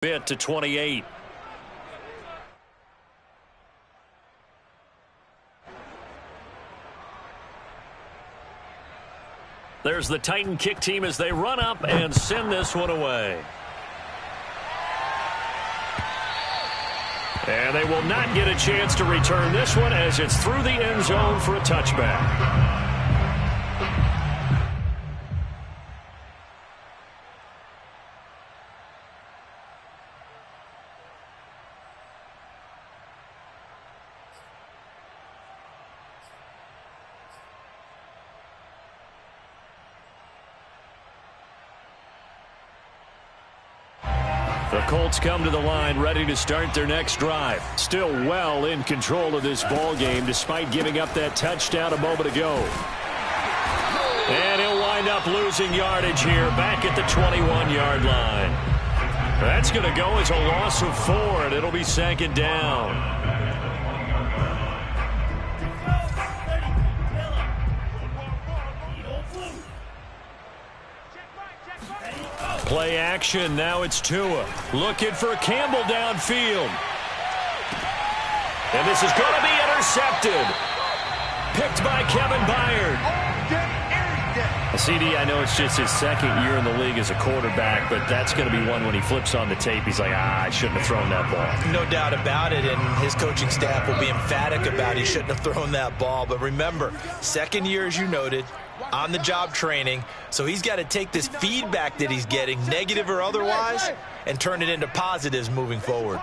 bit to 28. There's the Titan kick team as they run up and send this one away. And they will not get a chance to return this one as it's through the end zone for a touchback. The Colts come to the line ready to start their next drive. Still well in control of this ball game despite giving up that touchdown a moment ago. And he'll wind up losing yardage here back at the 21-yard line. That's going to go as a loss of 4, and it'll be second down. Play action. Now it's Tua. Looking for Campbell downfield. And this is going to be intercepted. Picked by Kevin Byard. CD, I know it's just his second year in the league as a quarterback, but that's going to be one when he flips on the tape. He's like, I shouldn't have thrown that ball. No doubt about it, and his coaching staff will be emphatic about he shouldn't have thrown that ball. But remember, second year, as you noted, on-the-job training, so he's got to take this feedback that he's getting, negative or otherwise, and turn it into positives moving forward.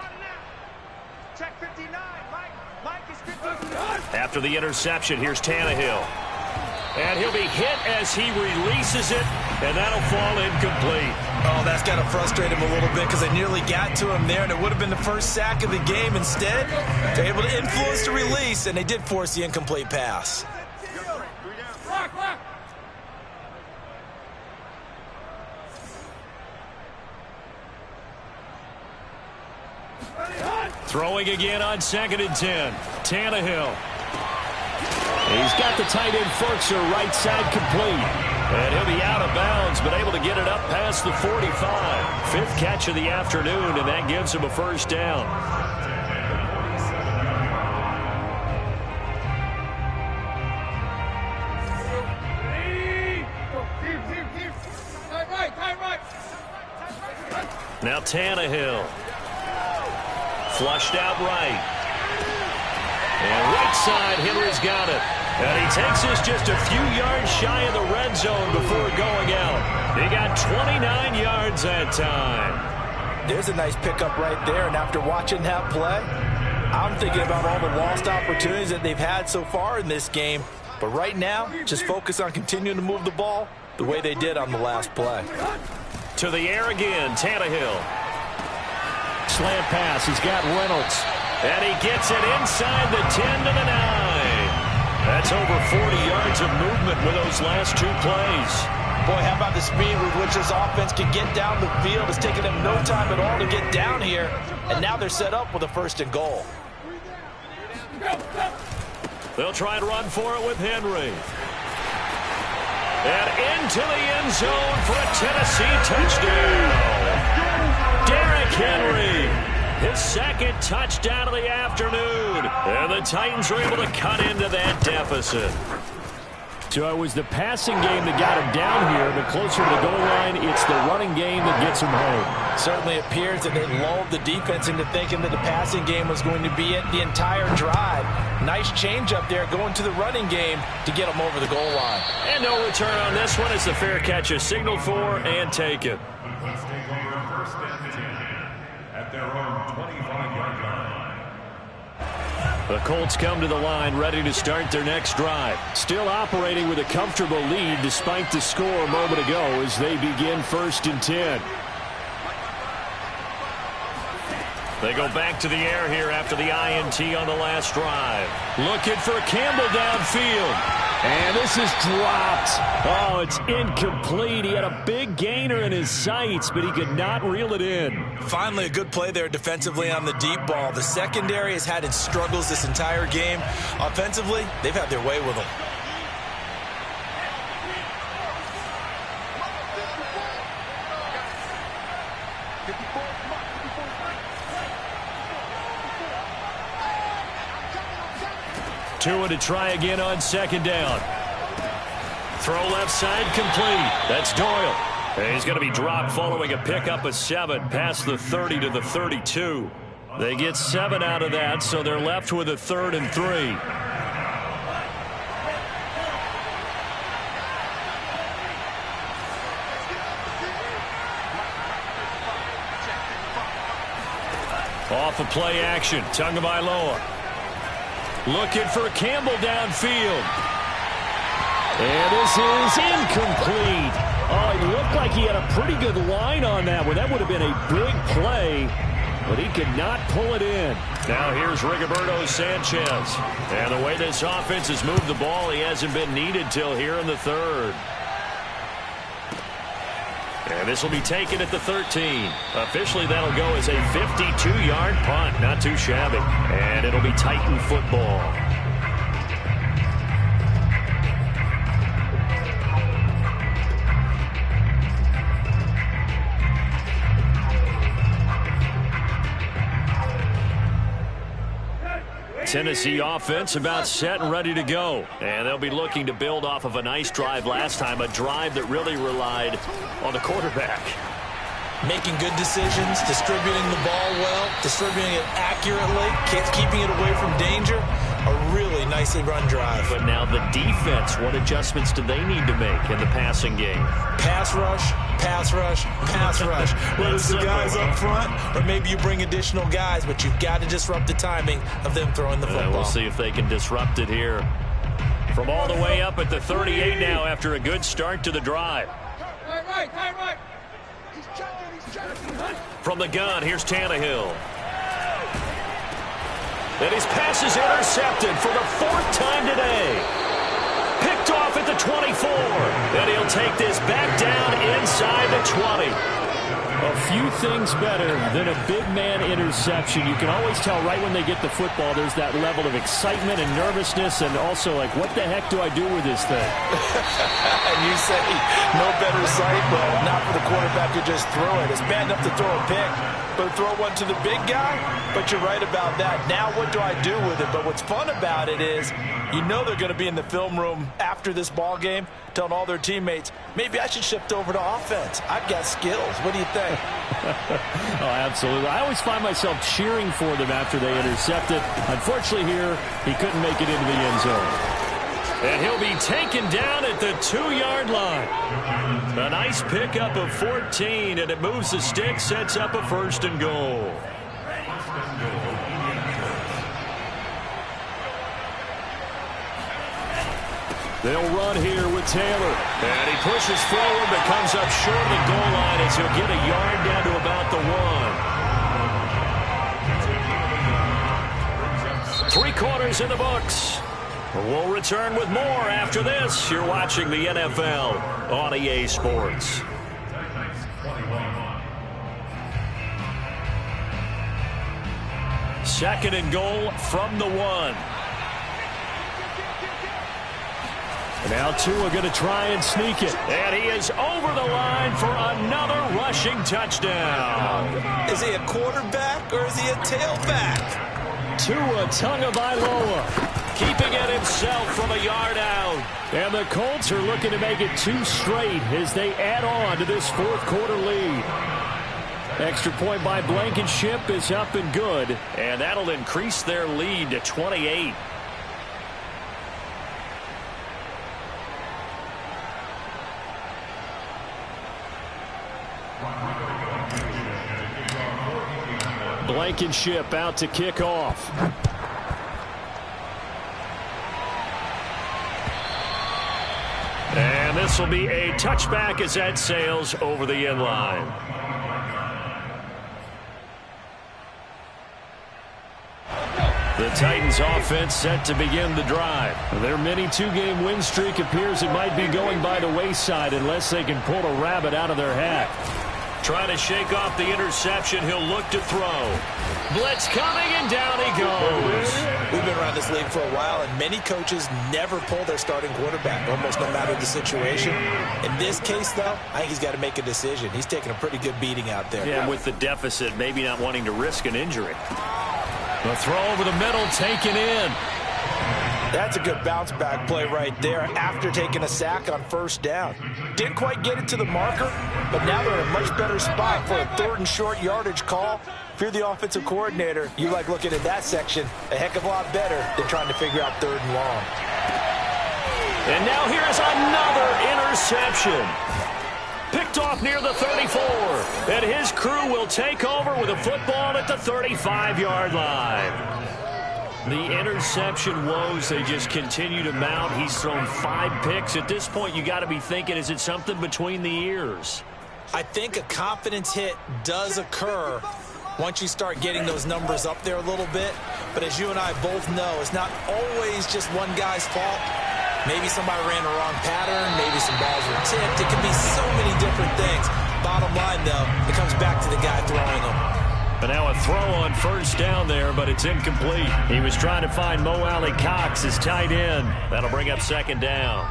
After the interception, here's Tannehill. And he'll be hit as he releases it, and that'll fall incomplete. Oh, that's got to frustrate him a little bit because they nearly got to him there, and it would have been the first sack of the game. Instead, they're able to influence the release, and they did force the incomplete pass. Throwing again on 2nd and 10. Tannehill. He's got the tight end Ferkser right side complete. And he'll be out of bounds, but able to get it up past the 45. 5th catch of the afternoon, and that gives him a first down. Now Tannehill. Flushed out right. And right side, Henry's got it. And he takes us just a few yards shy of the red zone before going out. He got 29 yards that time. There's a nice pickup right there, and after watching that play, I'm thinking about all the lost opportunities that they've had so far in this game. But right now, just focus on continuing to move the ball the way they did on the last play. To the air again, Tannehill. Slant pass, he's got Reynolds. And he gets it inside the 10 to the 9. That's over 40 yards of movement with those last 2 plays. Boy, how about the speed with which this offense can get down the field? It's taken them no time at all to get down here. And now they're set up with a 1st and goal. They'll try and run for it with Henry. And into the end zone for a Tennessee touchdown. Derrick Henry. His 2nd touchdown of the afternoon. And the Titans are able to cut into that deficit. So it was the passing game that got him down here, but closer to the goal line, it's the running game that gets him home. Certainly appears that they lulled the defense into thinking that the passing game was going to be it the entire drive. Nice change up there going to the running game to get them over the goal line. And no return on this one as the fair catch is signaled for and taken. The Colts come to the line ready to start their next drive. Still operating with a comfortable lead despite the score a moment ago as they begin 1st and 10. They go back to the air here after the INT on the last drive. Looking for Campbell downfield. And this is dropped. Oh, it's incomplete. He had a big gainer in his sights, but he could not reel it in. Finally, a good play there defensively on the deep ball. The secondary has had its struggles this entire game. Offensively, they've had their way with them. Tua to try again on second down. Throw left side complete. That's Doyle. And he's going to be dropped following a pickup of 7 past the 30 to the 32. They get 7 out of that, so they're left with a 3rd and 3. Off of play action, Tagovailoa. Looking for Campbell downfield. And this is incomplete. Oh, he looked like he had a pretty good line on that one. That would have been a big play, but he could not pull it in. Now here's Rigoberto Sanchez. And the way this offense has moved the ball, he hasn't been needed till here in the 3rd. And this will be taken at the 13. Officially, that'll go as a 52-yard punt. Not too shabby. And it'll be Titan football. Tennessee offense about set and ready to go. And they'll be looking to build off of a nice drive last time, a drive that really relied on the quarterback. Making good decisions, distributing the ball well, distributing it accurately, keeping it away from danger. A really nicely run drive. But now the defense, what adjustments do they need to make in the passing game? Pass rush, pass rush, pass rush. Whether it's the guys up front or maybe you bring additional guys, but you've got to disrupt the timing of them throwing the football. We'll see if they can disrupt it here. From all the way up at the 38 now after a good start to the drive. Right. From the gun, here's Tannehill. And his pass is intercepted for the 4th time today. Picked off at the 24. And he'll take this back down inside the 20. A few things better than a big man interception. You can always tell right when they get the football, there's that level of excitement and nervousness, and also like, what the heck do I do with this thing? And you say no better sight, well, not for the quarterback to just throw it. It's bad enough to throw a pick, but throw one to the big guy? But you're right about that. Now what do I do with it? But what's fun about it is you know they're going to be in the film room after this ball game telling all their teammates, maybe I should shift over to offense. I've got skills. What do you think? Oh, absolutely. I always find myself cheering for them after they intercept it. Unfortunately here, he couldn't make it into the end zone. And he'll be taken down at the 2-yard line. A nice pickup of 14, and it moves the stick, sets up a 1st and goal. They'll run here with Taylor. And he pushes forward but comes up short of the goal line as he'll get a yard down to about the 1. 3 quarters in the books. We'll return with more after this. You're watching the NFL on EA Sports. Second and goal from the 1. Now Tua going to try and sneak it. And he is over the line for another rushing touchdown. Is he a quarterback or is he a tailback? Tua Tagovailoa keeping it himself from a yard out. And the Colts are looking to make it 2 straight as they add on to this 4th quarter lead. Extra point by Blankenship is up and good. And that'll increase their lead to 28. Blankenship out to kick off. And this will be a touchback as that sails over the end line. The Titans offense set to begin the drive. Their mini 2-game win streak appears it might be going by the wayside unless they can pull a rabbit out of their hat. Trying to shake off the interception. He'll look to throw. Blitz coming, and down he goes. We've been around this league for a while, and many coaches never pull their starting quarterback, almost no matter the situation. In this case, though, I think he's got to make a decision. He's taking a pretty good beating out there. Yeah, with the deficit, maybe not wanting to risk an injury. The throw over the middle, taken in. That's a good bounce-back play right there after taking a sack on first down. Didn't quite get it to the marker, but now they're in a much better spot for a 3rd and short yardage call. If you're the offensive coordinator, you like looking at that section a heck of a lot better than trying to figure out 3rd and long. And now here's another interception. Picked off near the 34. And his crew will take over with a football at the 35-yard line. The interception woes, they just continue to mount. He's thrown 5 picks. At this point, you got to be thinking, is it something between the ears? I think a confidence hit does occur once you start getting those numbers up there a little bit. But as you and I both know, it's not always just one guy's fault. Maybe somebody ran the wrong pattern. Maybe some balls were tipped. It can be so many different things. Bottom line, though, it comes back to the guy throwing them. But now a throw on first down there, but it's incomplete. He was trying to find Mo Alley-Cox, his tight end. That'll bring up 2nd down.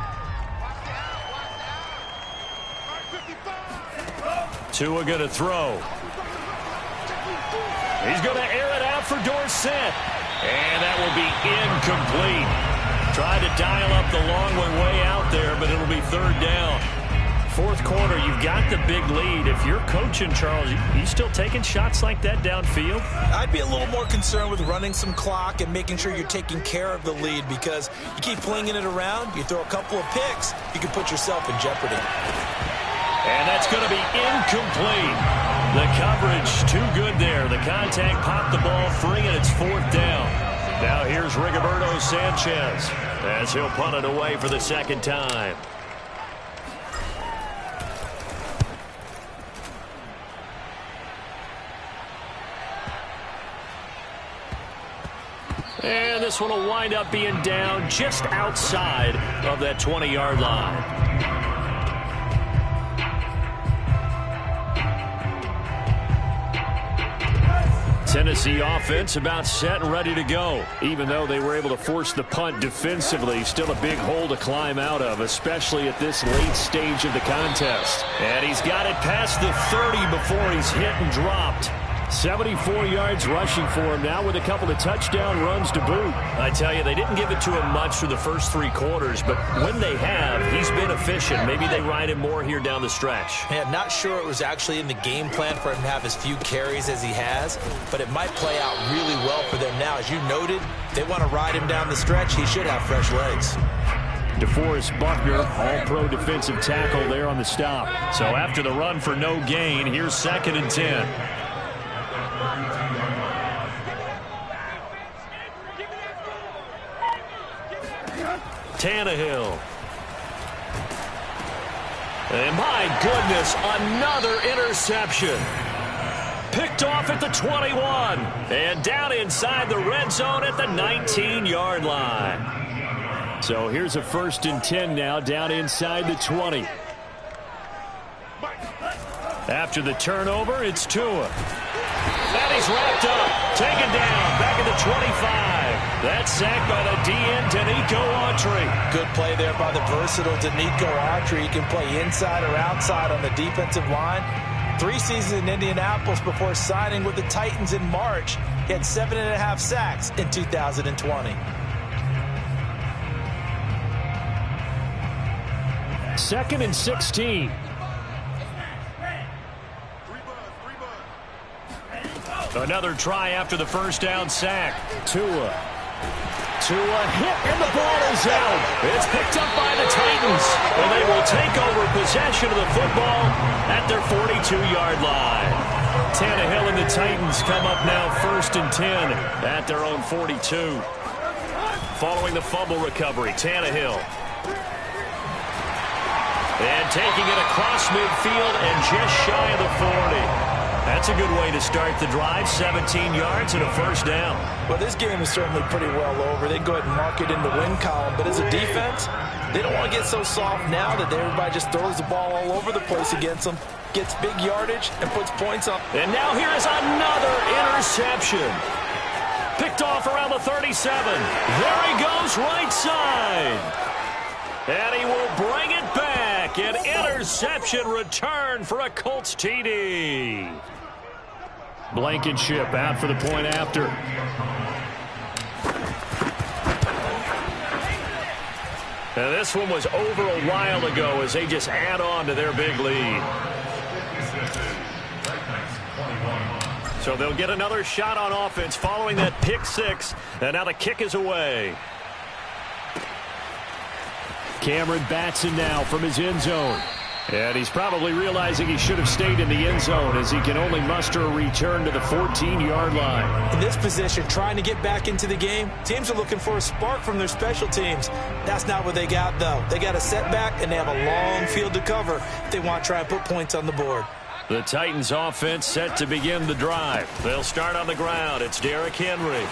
Tua going to throw. He's going to air it out for Dorsett. And that will be incomplete. Tried to dial up the long one way out there, but it'll be 3rd down. 4th quarter, you've got the big lead. If you're coaching, Charles, you still taking shots like that downfield? I'd be a little more concerned with running some clock and making sure you're taking care of the lead, because you keep flinging it around, you throw a couple of picks, you can put yourself in jeopardy. And that's going to be incomplete. The coverage too good there. The contact popped the ball free, and it's 4th down. Now here's Rigoberto Sanchez as he'll punt it away for the 2nd time. And this one will wind up being down just outside of that 20-yard line. Tennessee offense about set and ready to go. Even though they were able to force the punt defensively, still a big hole to climb out of, especially at this late stage of the contest. And he's got it past the 30 before he's hit and dropped. 74 yards rushing for him now with a couple of touchdown runs to boot. I tell you, they didn't give it to him much for the first 3 quarters, but when they have, he's been efficient. Maybe they ride him more here down the stretch. Yeah, not sure it was actually in the game plan for him to have as few carries as he has, but it might play out really well for them now. As you noted, if they want to ride him down the stretch, he should have fresh legs. DeForest Buckner, all-pro defensive tackle there on the stop. So after the run for no gain, here's 2nd and 10. Tannehill. And my goodness, another interception. Picked off at the 21. And down inside the red zone at the 19-yard line. So here's a 1st and 10 now, down inside the 20. After the turnover, it's Tua. And he's wrapped up, taken down, back at the 25. That's sacked by the DN, Danico Autry. Good play there by the versatile Danico Autry. He can play inside or outside on the defensive line. 3 seasons in Indianapolis before signing with the Titans in March. He had 7.5 sacks in 2020. 2nd and 16. Another try after the first down sack. Tua hit, and the ball is out. It's picked up by the Titans, and they will take over possession of the football at their 42-yard line. Tannehill and the Titans come up now 1st and 10 at their own 42. Following the fumble recovery, Tannehill. And taking it across midfield and just shy of the 40. That's a good way to start the drive. 17 yards and a 1st down. Well, this game is certainly pretty well over. They go ahead and mark it in the win column. But as a defense, they don't want to get so soft now that everybody just throws the ball all over the place against them, gets big yardage, and puts points up. And now here is another interception. Picked off around the 37. There he goes, right side. And he will bring it back. An interception return for a Colts TD. Blankenship out for the point after. And this one was over a while ago as they just add on to their big lead. So they'll get another shot on offense following that pick six. And now the kick is away. Cameron Batson now from his end zone. And he's probably realizing he should have stayed in the end zone as he can only muster a return to the 14-yard line. In this position, trying to get back into the game, teams are looking for a spark from their special teams. That's not what they got, though. They got a setback, and they have a long field to cover if they want to try and put points on the board. The Titans offense set to begin the drive. They'll start on the ground. It's Derrick Henry.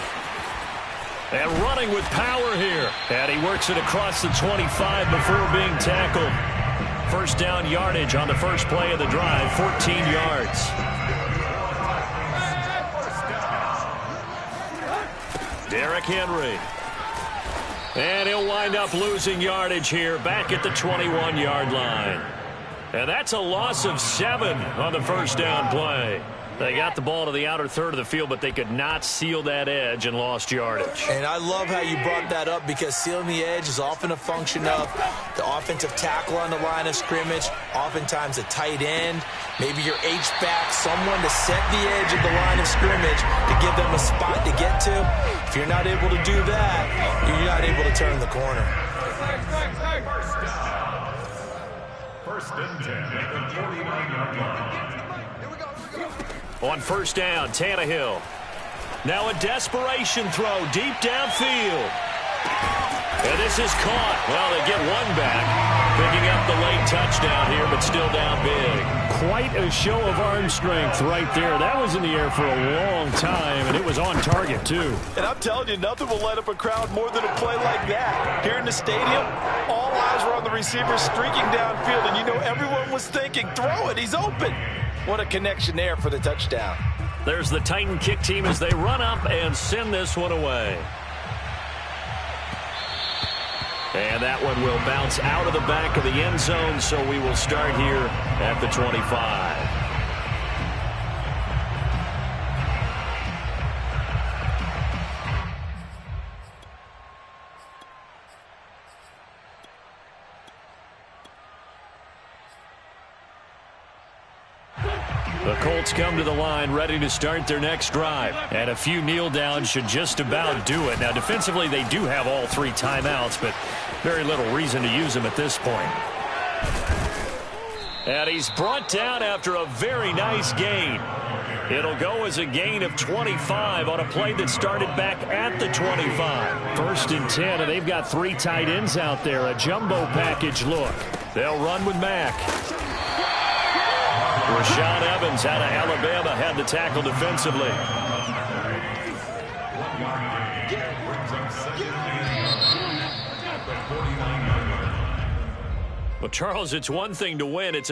And running with power here. And he works it across the 25 before being tackled. First down yardage on the first play of the drive, 14 yards. Derrick Henry. And he'll wind up losing yardage here back at the 21-yard line. And that's a loss of 7 on the first down play. They got the ball to the outer third of the field, but they could not seal that edge and lost yardage. And I love how you brought that up because sealing the edge is often a function of the offensive tackle on the line of scrimmage, oftentimes a tight end, maybe your H-back, someone to set the edge of the line of scrimmage to give them a spot to get to. If you're not able to do that, you're not able to turn the corner. First and 10 at the 49-yard line. On first down, Tannehill. Now a desperation throw deep downfield. And this is caught. Well, they get one back. Picking up the late touchdown here, but still down big. Quite a show of arm strength right there. That was in the air for a long time, and it was on target, too. And I'm telling you, nothing will light up a crowd more than a play like that. Here in the stadium, all eyes were on the receiver streaking downfield, and you know everyone was thinking, throw it, he's open. What a connection there for the touchdown. There's the Titan kick team as they run up and send this one away. And that one will bounce out of the back of the end zone, so we will start here at the 25. The Colts come to the line ready to start their next drive. And a few kneel downs should just about do it. Now, defensively, they do have all 3 timeouts, but very little reason to use them at this point. And he's brought down after a very nice gain. It'll go as a gain of 25 on a play that started back at the 25. First and 10, and they've got 3 tight ends out there. A jumbo package look. They'll run with Mack. Rashaan Evans out of Alabama had the tackle defensively. Well, Charles, it's one thing to win. It's